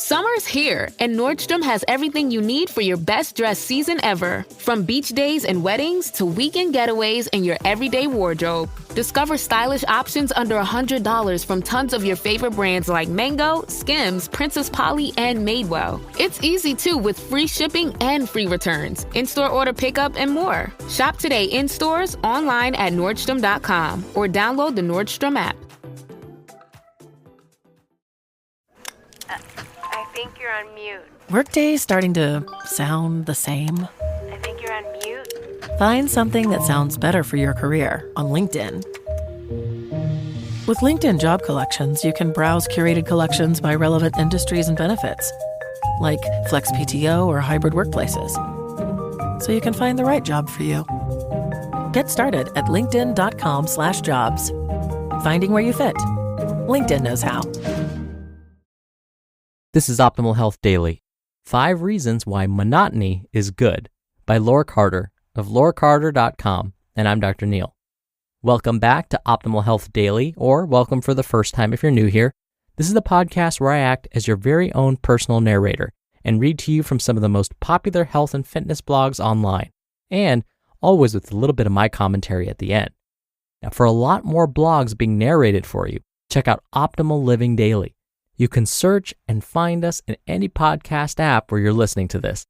Summer's here, and Nordstrom has everything you need for your best dress season ever. From beach days and weddings to weekend getaways and your everyday wardrobe. Discover stylish options under $100 from tons of your favorite brands like Mango, Skims, Princess Polly, and Madewell. It's easy too with free shipping and free returns, in-store order pickup, and more. Shop today in stores, online at Nordstrom.com, or download the Nordstrom app. I think you're on mute. Workday starting to sound the same? I think you're on mute. Find something that sounds better for your career on LinkedIn. With LinkedIn Job Collections, you can browse curated collections by relevant industries and benefits, like flex PTO or hybrid workplaces, so you can find the right job for you. Get started at linkedin.com/jobs. Finding where you fit. LinkedIn knows how. This is Optimal Health Daily. 5 Reasons Why Monotony is Good by Laure Carter of laurecarter.com, and I'm Dr. Neil. Welcome back to Optimal Health Daily, or welcome for the first time if you're new here. This is the podcast where I act as your very own personal narrator and read to you from some of the most popular health and fitness blogs online, and always with a little bit of my commentary at the end. Now, for a lot more blogs being narrated for you, check out Optimal Living Daily. You can search and find us in any podcast app where you're listening to this.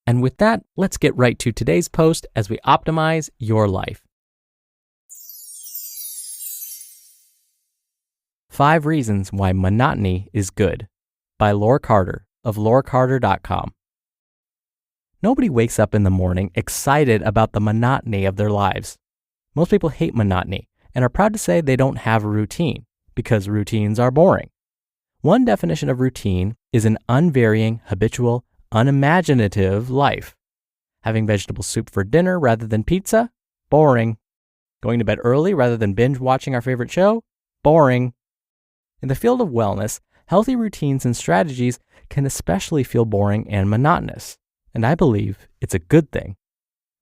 And with that, let's get right to today's post as we optimize your life. 5 Reasons Why Monotony is Good by Laure Carter of laurecarter.com. Nobody wakes up in the morning excited about the monotony of their lives. Most people hate monotony and are proud to say they don't have a routine because routines are boring. One definition of routine is an unvarying, habitual, unimaginative life. Having vegetable soup for dinner rather than pizza? Boring. Going to bed early rather than binge watching our favorite show? Boring. In the field of wellness, healthy routines and strategies can especially feel boring and monotonous, and I believe it's a good thing.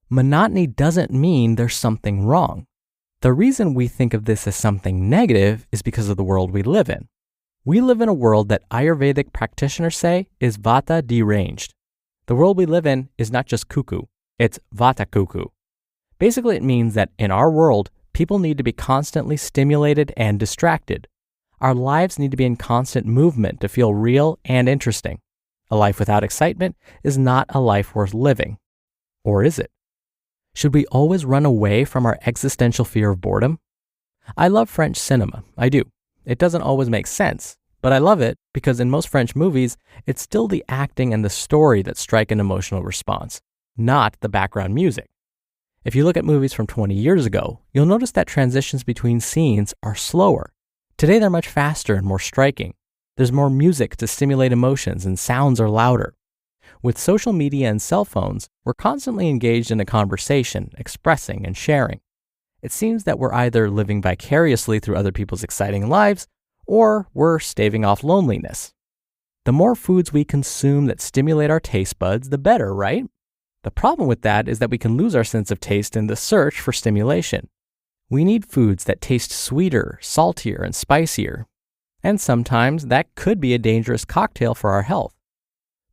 Monotony doesn't mean there's something wrong. The reason we think of this as something negative is because of the world we live in. We live in a world that Ayurvedic practitioners say is Vata deranged. The world we live in is not just cuckoo, it's Vata cuckoo. Basically, it means that in our world, people need to be constantly stimulated and distracted. Our lives need to be in constant movement to feel real and interesting. A life without excitement is not a life worth living. Or is it? Should we always run away from our existential fear of boredom? I love French cinema, I do. It doesn't always make sense, but I love it because in most French movies, it's still the acting and the story that strike an emotional response, not the background music. If you look at movies from 20 years ago, you'll notice that transitions between scenes are slower. Today, they're much faster and more striking. There's more music to stimulate emotions and sounds are louder. With social media and cell phones, we're constantly engaged in a conversation, expressing and sharing. It seems that we're either living vicariously through other people's exciting lives, or we're staving off loneliness. The more foods we consume that stimulate our taste buds, the better, right? The problem with that is that we can lose our sense of taste in the search for stimulation. We need foods that taste sweeter, saltier, and spicier. And sometimes that could be a dangerous cocktail for our health.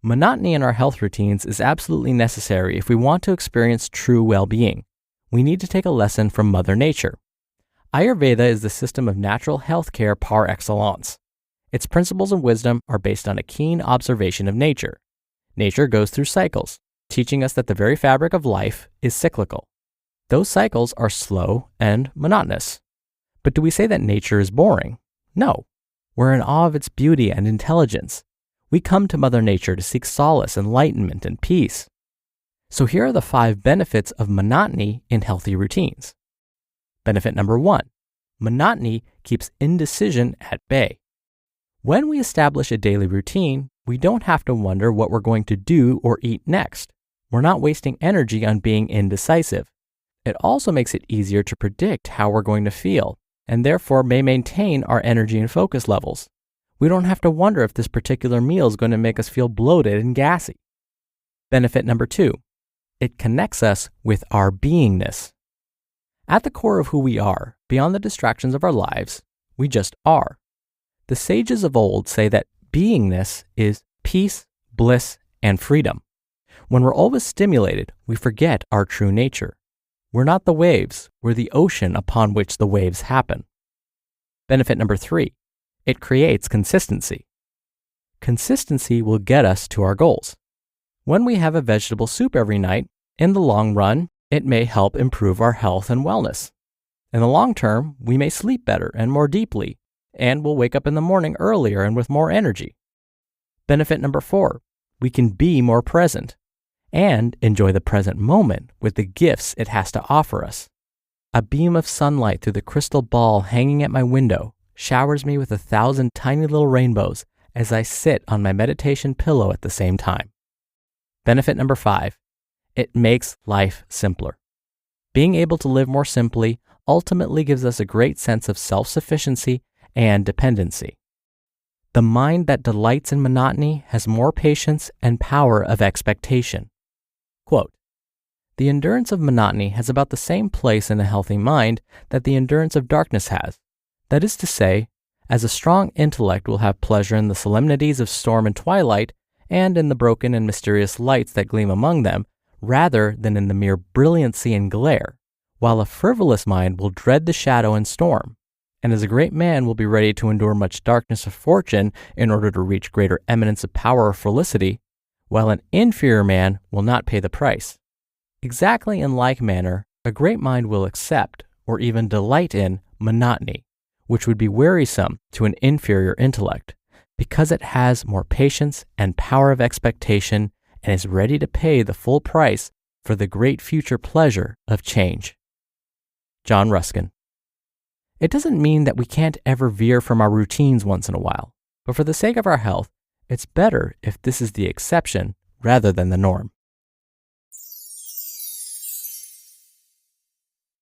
Monotony in our health routines is absolutely necessary if we want to experience true well-being. We need to take a lesson from Mother Nature. Ayurveda is the system of natural health care par excellence. Its principles and wisdom are based on a keen observation of nature. Nature goes through cycles, teaching us that the very fabric of life is cyclical. Those cycles are slow and monotonous. But do we say that nature is boring? No. We're in awe of its beauty and intelligence. We come to Mother Nature to seek solace, enlightenment, and peace. So here are the 5 benefits of monotony in healthy routines. Benefit number 1, monotony keeps indecision at bay. When we establish a daily routine, we don't have to wonder what we're going to do or eat next. We're not wasting energy on being indecisive. It also makes it easier to predict how we're going to feel, and therefore may maintain our energy and focus levels. We don't have to wonder if this particular meal is going to make us feel bloated and gassy. Benefit number 2, it connects us with our beingness. At the core of who we are, beyond the distractions of our lives, we just are. The sages of old say that beingness is peace, bliss, and freedom. When we're always stimulated, we forget our true nature. We're not the waves, we're the ocean upon which the waves happen. Benefit number 3, it creates consistency. Consistency will get us to our goals. When we have a vegetable soup every night, in the long run, it may help improve our health and wellness. In the long term, we may sleep better and more deeply, and we'll wake up in the morning earlier and with more energy. Benefit number 4, we can be more present and enjoy the present moment with the gifts it has to offer us. A beam of sunlight through the crystal ball hanging at my window showers me with 1,000 tiny little rainbows as I sit on my meditation pillow at the same time. Benefit number 5, it makes life simpler. Being able to live more simply ultimately gives us a great sense of self-sufficiency and dependency. The mind that delights in monotony has more patience and power of expectation. Quote, the endurance of monotony has about the same place in a healthy mind that the endurance of darkness has. That is to say, as a strong intellect will have pleasure in the solemnities of storm and twilight, and in the broken and mysterious lights that gleam among them, rather than in the mere brilliancy and glare, while a frivolous mind will dread the shadow and storm, and as a great man will be ready to endure much darkness of fortune in order to reach greater eminence of power or felicity, while an inferior man will not pay the price. Exactly in like manner, a great mind will accept, or even delight in, monotony, which would be wearisome to an inferior intellect, because it has more patience and power of expectation and is ready to pay the full price for the great future pleasure of change. John Ruskin. It doesn't mean that we can't ever veer from our routines once in a while, but for the sake of our health, it's better if this is the exception rather than the norm.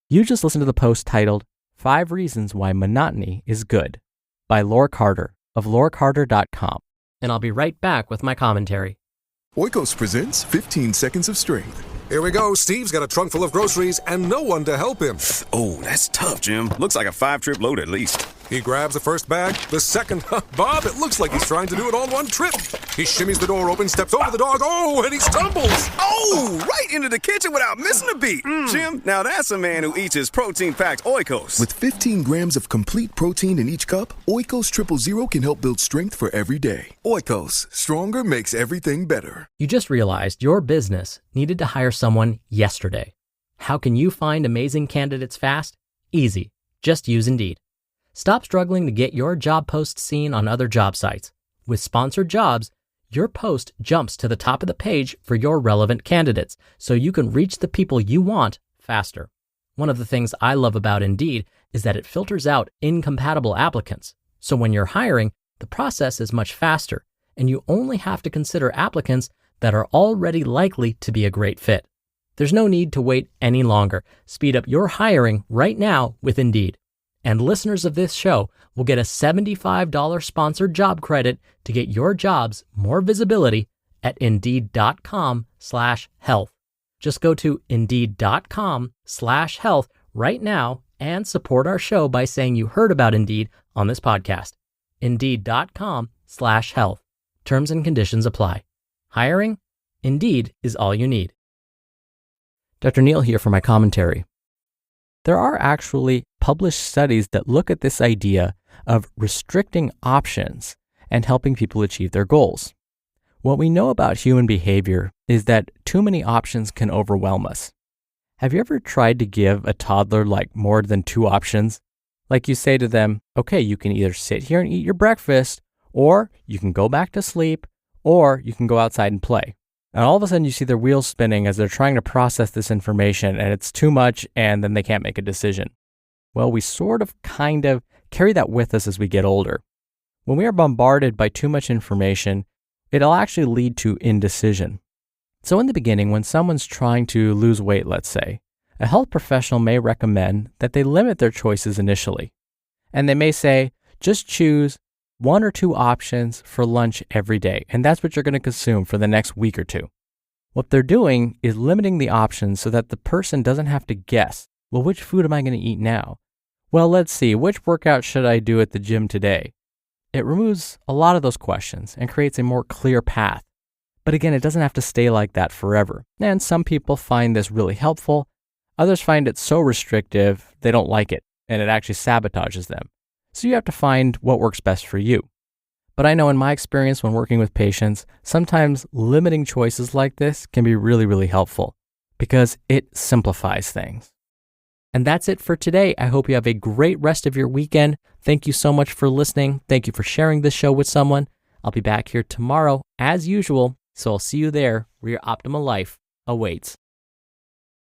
You just listened to the post titled 5 Reasons Why Monotony is Good by Laure Carter of laurecarter.com, and I'll be right back with my commentary. Oikos presents 15 Seconds of Strength. Here we go. Steve's got a trunk full of groceries and no one to help him. Oh, that's tough, Jim. Looks like a 5-trip load at least. He grabs the first bag, the second. Bob, it looks like he's trying to do it all in one trip. He shimmies the door open, steps over the dog, and he stumbles. Oh, right into the kitchen without missing a beat. Jim, now that's a man who eats his protein-packed Oikos. With 15 grams of complete protein in each cup, Oikos Triple Zero can help build strength for every day. Oikos, stronger makes everything better. You just realized your business needed to hire someone yesterday. How can you find amazing candidates fast? Easy. Just use Indeed. Stop struggling to get your job post seen on other job sites. With sponsored jobs, your post jumps to the top of the page for your relevant candidates, so you can reach the people you want faster. One of the things I love about Indeed is that it filters out incompatible applicants. So when you're hiring, the process is much faster, and you only have to consider applicants that are already likely to be a great fit. There's no need to wait any longer. Speed up your hiring right now with Indeed. And listeners of this show will get a $75 sponsored job credit to get your jobs more visibility at Indeed.com/health. Just go to Indeed.com/health right now and support our show by saying you heard about Indeed on this podcast. Indeed.com/health. Terms and conditions apply. Hiring? Indeed is all you need. Dr. Neal here for my commentary. There are actually published studies that look at this idea of restricting options and helping people achieve their goals. What we know about human behavior is that too many options can overwhelm us. Have you ever tried to give a toddler more than 2 options? Like you say to them, okay, you can either sit here and eat your breakfast, or you can go back to sleep, or you can go outside and play. And all of a sudden you see their wheels spinning as they're trying to process this information, and it's too much, and then they can't make a decision. Well, we kind of carry that with us as we get older. When we are bombarded by too much information, it'll actually lead to indecision. So in the beginning, when someone's trying to lose weight, let's say, a health professional may recommend that they limit their choices initially. And they may say, just choose 1 or 2 options for lunch every day, and that's what you're going to consume for the next week or 2. What they're doing is limiting the options so that the person doesn't have to guess, well, which food am I going to eat now? Well, let's see, which workout should I do at the gym today? It removes a lot of those questions and creates a more clear path. But again, it doesn't have to stay like that forever. And some people find this really helpful. Others find it so restrictive, they don't like it, and it actually sabotages them. So you have to find what works best for you. But I know in my experience when working with patients, sometimes limiting choices like this can be really, really helpful because it simplifies things. And that's it for today. I hope you have a great rest of your weekend. Thank you so much for listening. Thank you for sharing this show with someone. I'll be back here tomorrow as usual, so I'll see you there where your optimal life awaits.